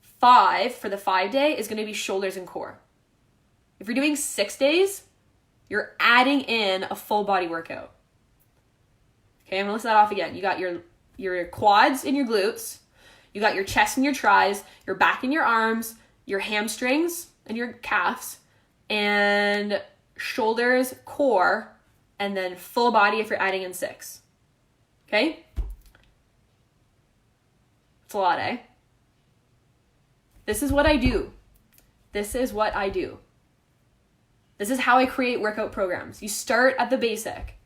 5 for the 5 day is going to be shoulders and core. If you're doing 6 days, you're adding in a full body workout. Okay, I'm going to list that off again. You got your quads and your glutes. You got your chest and your tris, your back and your arms, your hamstrings and your calves, and shoulders, core, and then full body if you're adding in 6. Okay? It's a lot, eh? This is what I do. This is what I do. This is how I create workout programs. You start at the basic.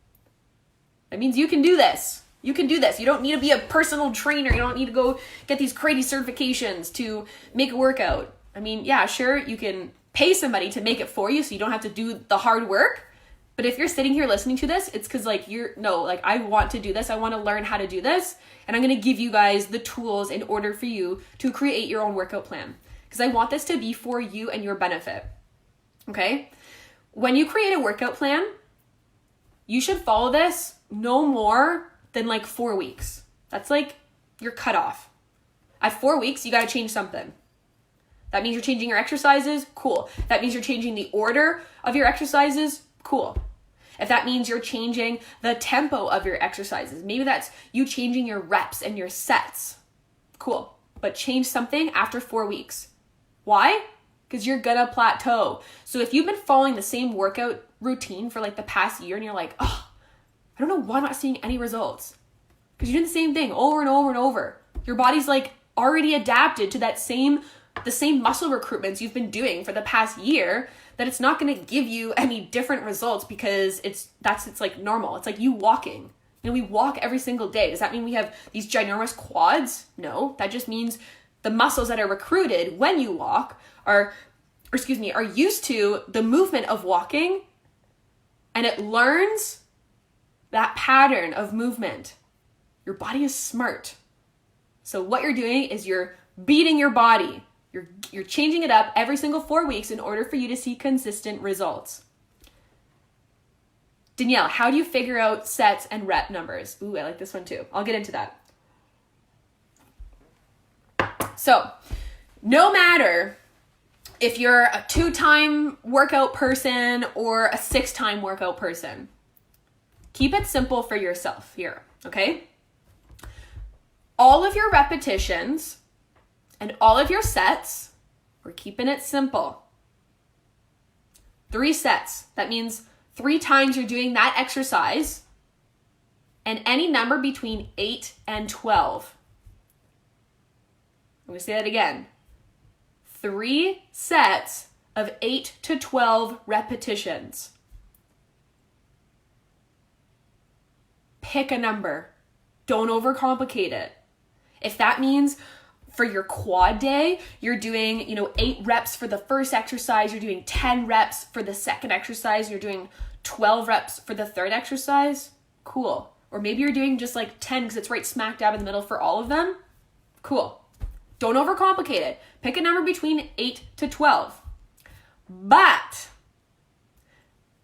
That means you can do this. You can do this. You don't need to be a personal trainer. You don't need to go get these crazy certifications to make a workout. I mean, yeah, sure, you can pay somebody to make it for you so you don't have to do the hard work. But if you're sitting here listening to this, it's because I want to do this. I want to learn how to do this. And I'm going to give you guys the tools in order for you to create your own workout plan. Because I want this to be for you and your benefit. Okay? When you create a workout plan, you should follow this no more than like 4 weeks. That's like your cutoff. At 4 weeks, you got to change something. That means you're changing your exercises, cool. That means you're changing the order of your exercises, cool. If that means you're changing the tempo of your exercises, maybe that's you changing your reps and your sets, cool. But change something after 4 weeks. Why? Because you're gonna plateau. So if you've been following the same workout routine for like the past year and you're like, oh, I don't know why I'm not seeing any results. Because you're doing the same thing over and over and over. Your body's like already adapted to the same muscle recruitments you've been doing for the past year, that it's not going to give you any different results because it's like normal. It's like you walking. We walk every single day. Does that mean we have these ginormous quads? No, that just means the muscles that are recruited when you walk are used to the movement of walking, and it learns that pattern of movement. Your body is smart. So what you're doing is you're beating your body. You're changing it up every single 4 weeks in order for you to see consistent results. Danielle, how do you figure out sets and rep numbers? Ooh, I like this one too. I'll get into that. So, no matter if you're a 2-time workout person or a 6-time workout person, keep it simple for yourself here, okay? All of your repetitions and all of your sets, we're keeping it simple. 3 sets. That means 3 times you're doing that exercise, and any number between 8 and 12. I'm going to say that again. 3 sets of 8 to 12 repetitions. Pick a number. Don't overcomplicate it. If that means for your quad day, you're doing, 8 reps for the first exercise, you're doing 10 reps for the second exercise, you're doing 12 reps for the third exercise, cool. Or maybe you're doing just like 10 because it's right smack dab in the middle for all of them, cool. Don't overcomplicate it. Pick a number between 8 to 12. But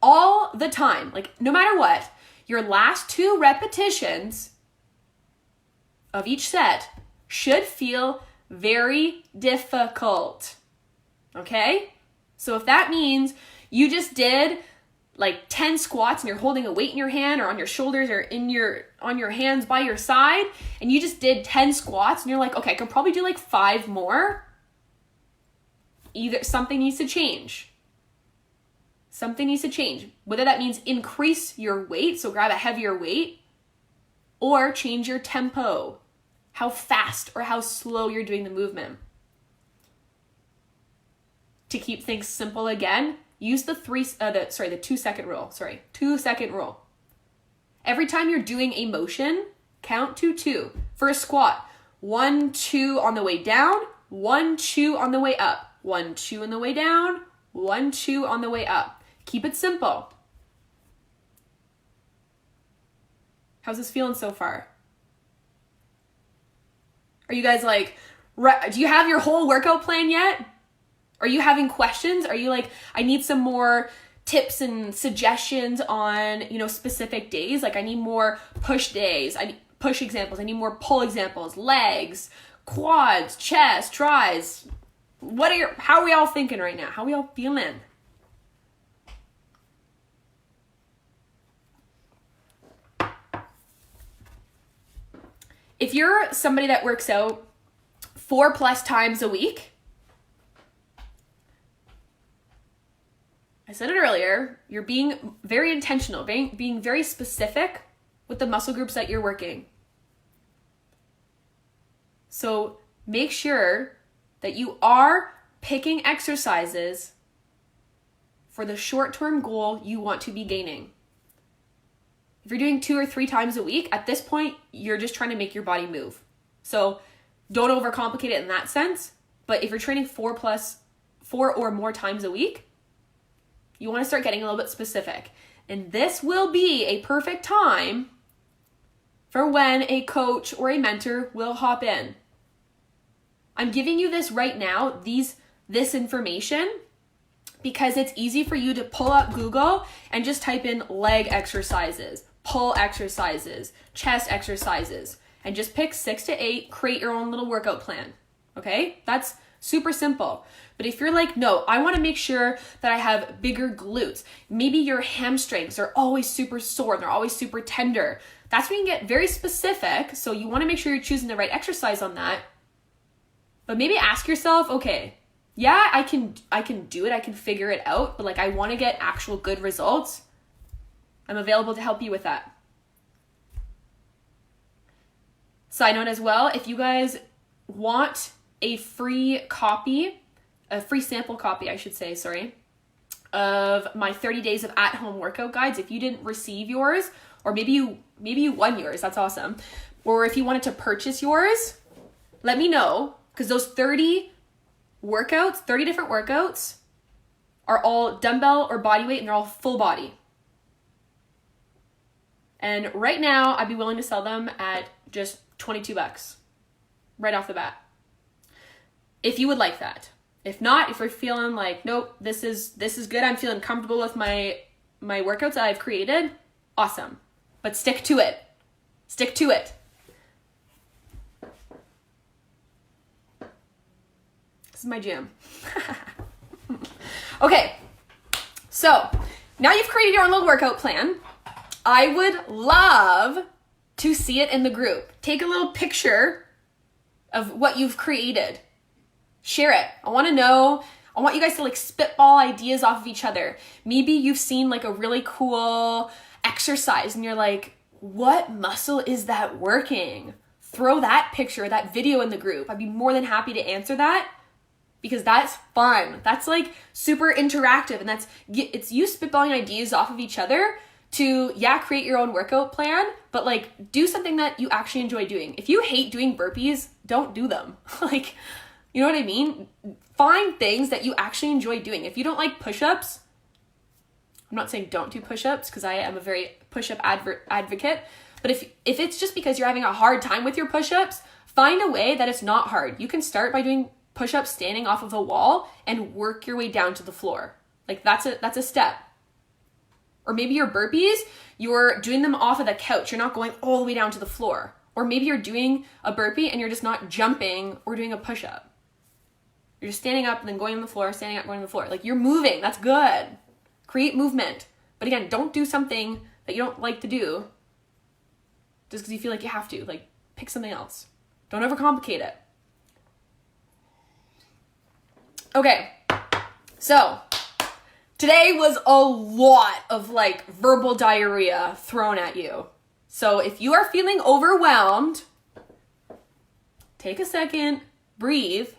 all the time, like no matter what, your last 2 repetitions of each set should feel very difficult, okay? So if that means you just did like 10 squats and you're holding a weight in your hand or on your shoulders or on your hands by your side, and you just did 10 squats and you're like, okay, I could probably do like 5 more, either something needs to change. Something needs to change. Whether that means increase your weight, so grab a heavier weight, or change your tempo, how fast or how slow you're doing the movement. To keep things simple again, use the 2-second rule. 2-second rule. Every time you're doing a motion, count to 2. For a squat, 1, 2 on the way down, 1, 2 on the way up, 1, 2 on the way down, 1, 2 on the way up. Keep it simple. How's this feeling so far? Are you guys like, do you have your whole workout plan yet? Are you having questions? Are you like, I need some more tips and suggestions on, specific days? Like I need more push days. I need push examples. I need more pull examples, legs, quads, chest, tries. How are we all thinking right now? How are we all feeling? If you're somebody that works out 4+ times a week, I said it earlier, you're being very intentional, being very specific with the muscle groups that you're working. So make sure that you are picking exercises for the short-term goal you want to be gaining. If you're doing 2 or 3 times a week, at this point, you're just trying to make your body move. So don't overcomplicate it in that sense. But if you're training 4 or more times a week, you want to start getting a little bit specific. And this will be a perfect time for when a coach or a mentor will hop in. I'm giving you this right now, this information, because it's easy for you to pull up Google and just type in leg exercises, pull exercises, chest exercises, and just pick 6 to 8, create your own little workout plan. Okay? That's Super simple. But if you're like, no, I want to make sure that I have bigger glutes. Maybe your hamstrings are always super sore and they're always super tender. That's when you get very specific. So you want to make sure you're choosing the right exercise on that. But maybe ask yourself, okay, yeah, I can do it. I can figure it out. But like, I want to get actual good results. I'm available to help you with that. Side note as well, if you guys want a free sample copy, I should say, of my 30 days of at-home workout guides, if you didn't receive yours, or maybe you won yours, that's awesome. Or if you wanted to purchase yours, let me know, because those 30 different workouts are all dumbbell or body weight, and they're all full body. And right now, I'd be willing to sell them at just $22 right off the bat. If you would like that. If not, if you're feeling like, nope, this is good, I'm feeling comfortable with my workouts that I've created, awesome. But stick to it. Stick to it. This is my gym. Okay, so now you've created your own little workout plan. I would love to see it in the group. Take a little picture of what you've created. Share it. I want to know. I want you guys to like spitball ideas off of each other. Maybe you've seen like a really cool exercise and you're like, what muscle is that working? Throw that picture, that video in the group. I'd be more than happy to answer that because that's fun. That's like super interactive, and it's you spitballing ideas off of each other to, create your own workout plan, but like do something that you actually enjoy doing. If you hate doing burpees, don't do them. Like, you know what I mean? Find things that you actually enjoy doing. If you don't like push-ups, I'm not saying don't do push-ups because I am a very push-up advocate, but if it's just because you're having a hard time with your push-ups, find a way that it's not hard. You can start by doing push-ups standing off of a wall and work your way down to the floor. Like that's a step. Or maybe your burpees, you're doing them off of the couch. You're not going all the way down to the floor. Or maybe you're doing a burpee and you're just not jumping or doing a push-up. You're just standing up and then going on the floor, standing up, going on the floor. Like you're moving. That's good. Create movement. But again, don't do something that you don't like to do just because you feel like you have to. Like pick something else. Don't overcomplicate it. Okay. So today was a lot of like verbal diarrhea thrown at you. So if you are feeling overwhelmed, take a second, breathe.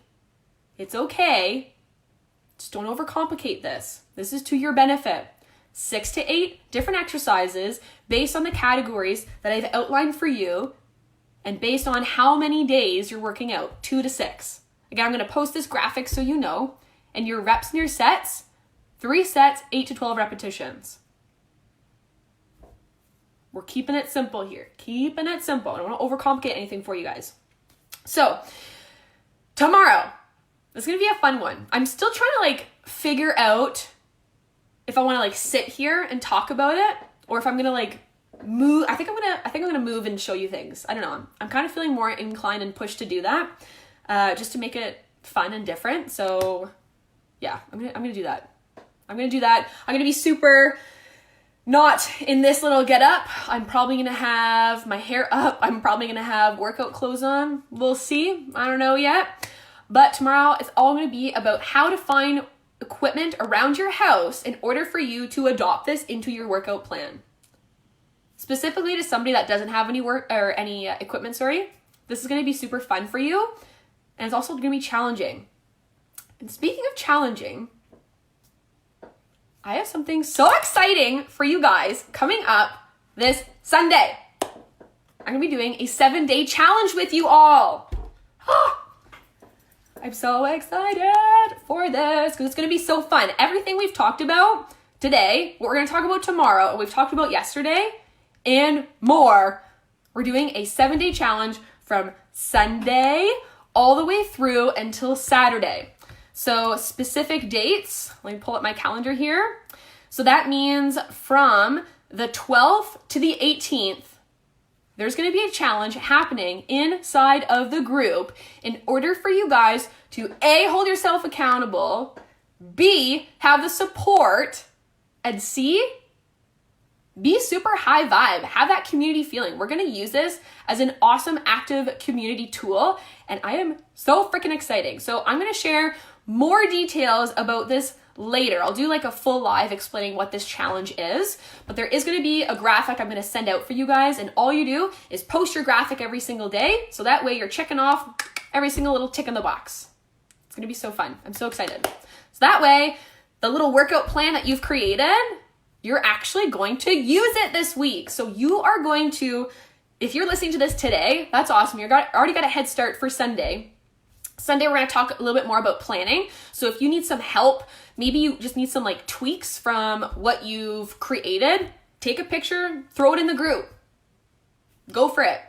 It's okay. Just don't overcomplicate this. This is to your benefit. 6 to 8 different exercises based on the categories that I've outlined for you and based on how many days you're working out, 2 to 6. Again, I'm going to post this graphic so you know. And your reps and your sets, 3 sets, 8 to 12 repetitions. We're keeping it simple here. Keeping it simple. I don't want to overcomplicate anything for you guys. So, tomorrow, this is going to be a fun one. I'm still trying to like figure out if I want to like sit here and talk about it or if I'm going to like move. I think I'm going to move and show you things. I don't know. I'm kind of feeling more inclined and pushed to do that just to make it fun and different. So, yeah, I'm going to do that. I'm going to be super not in this little get up. I'm probably going to have my hair up. I'm probably going to have workout clothes on. We'll see. I don't know yet. But tomorrow it's all going to be about how to find equipment around your house in order for you to adopt this into your workout plan. Specifically to somebody that doesn't have any equipment, this is going to be super fun for you. And it's also going to be challenging. And speaking of challenging, I have something so exciting for you guys coming up this Sunday. I'm going to be doing a 7-day challenge with you all. I'm so excited for this because it's going to be so fun. Everything we've talked about today, what we're going to talk about tomorrow, and we've talked about yesterday, and more. We're doing a 7-day challenge from Sunday all the way through until Saturday. So specific dates, let me pull up my calendar here. So that means from the 12th to the 18th there's going to be a challenge happening inside of the group in order for you guys to A, hold yourself accountable, B, have the support, and C, be super high vibe. Have that community feeling. We're going to use this as an awesome active community tool, and I am so freaking excited. So I'm going to share more details about this later. I'll do like a full live explaining what this challenge is, but there is going to be a graphic I'm going to send out for you guys, and all you do is post your graphic every single day, so that way you're checking off every single little tick in the box. It's going to be so fun. I'm so excited. So that way, the little workout plan that you've created, you're actually going to use it this week. So you are going to, if you're listening to this today, that's awesome. You've already got a head start for Sunday. Sunday, we're going to talk a little bit more about planning. So if you need some help, maybe you just need some like tweaks from what you've created, take a picture, throw it in the group. Go for it.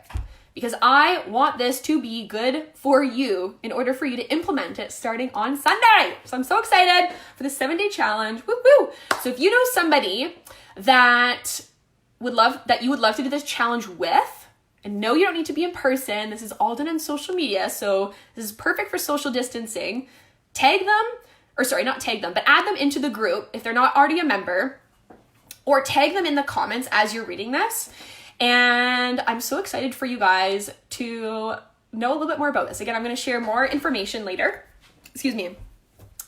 Because I want this to be good for you in order for you to implement it starting on Sunday. So I'm so excited for the 7-day challenge. Woo woo. So if you know somebody that you would love to do this challenge with, and no, you don't need to be in person. This is all done on social media. So this is perfect for social distancing. Tag them, or sorry, not tag them, but add them into the group if they're not already a member, or tag them in the comments as you're reading this. And I'm so excited for you guys to know a little bit more about this. Again, I'm going to share more information later. Excuse me.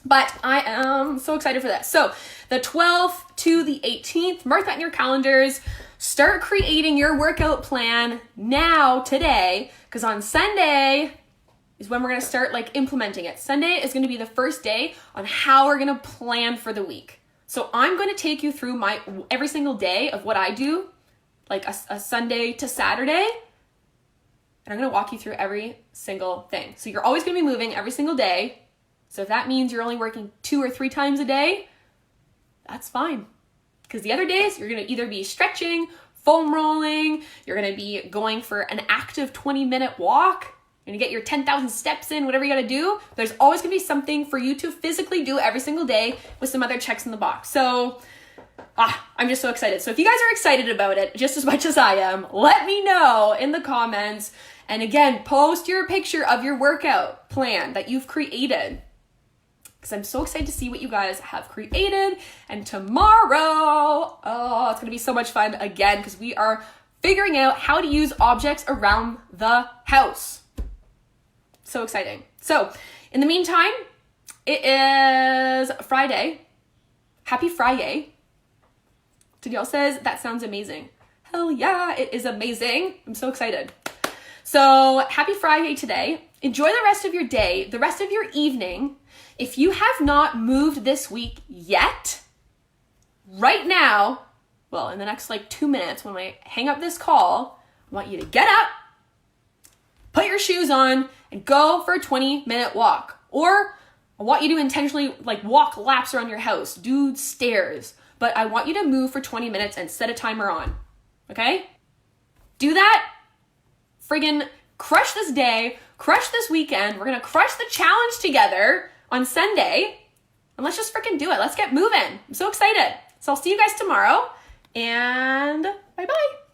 But I am so excited for this. So the 12th to the 18th, mark that in your calendars. Start creating your workout plan now, today, because on Sunday is when we're going to start like implementing it. Sunday is going to be the first day on how we're going to plan for the week. So I'm going to take you through my every single day of what I do, like a Sunday to Saturday, and I'm going to walk you through every single thing. So you're always going to be moving every single day. So if that means you're only working 2 or 3 times a day, that's fine. Because the other days, you're going to either be stretching, foam rolling, you're going to be going for an active 20-minute walk, you're going to get your 10,000 steps in, whatever you got to do. There's always going to be something for you to physically do every single day with some other checks in the box. So I'm just so excited. So if you guys are excited about it just as much as I am, let me know in the comments. And again, post your picture of your workout plan that you've created, because I'm so excited to see what you guys have created. And tomorrow, it's going to be so much fun again, because we are figuring out how to use objects around the house. So exciting. So in the meantime, it is Friday. Happy Friday. Danielle says, that sounds amazing. Hell yeah, it is amazing. I'm so excited. So happy Friday today. Enjoy the rest of your day, the rest of your evening. If you have not moved this week yet, right now, well, in the next like 2 minutes when I hang up this call, I want you to get up, put your shoes on, and go for a 20-minute walk. Or I want you to intentionally like walk laps around your house, do stairs, but I want you to move for 20 minutes and set a timer on, okay? Do that, friggin' crush this day, crush this weekend. We're gonna crush the challenge together on Sunday, and let's just freaking do it. Let's get moving. I'm so excited. So I'll see you guys tomorrow, and bye-bye.